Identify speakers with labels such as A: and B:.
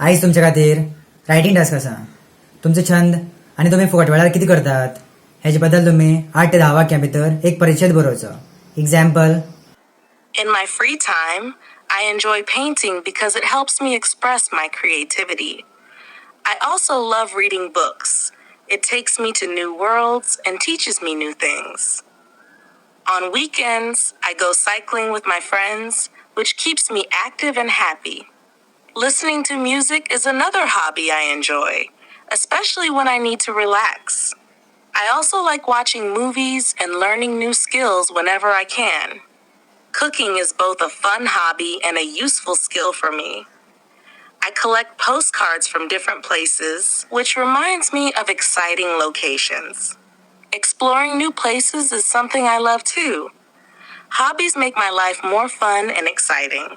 A: आयज तुमच्या खातीर रायटिंग टास्क आसा. तुमचे छंद आनी तुमी फुकट वेळार कितें करतात हेजे बद्दल तुमी 8 ते 10 वाक्यां भितर एक परिच्छेद बरोवचो. Example.
B: In my free time, I enjoy painting because it helps me express my creativity. I also love reading books. It takes me to new worlds and teaches me new things. On weekends, I go cycling with my friends, which keeps me active and happy. Listening to music is another hobby I enjoy, especially when I need to relax. I also like watching movies and learning new skills whenever I can. Cooking is both a fun hobby and a useful skill for me. I collect postcards from different places, which reminds me of exciting locations. Exploring new places is something I love too. Hobbies make my life more fun and exciting.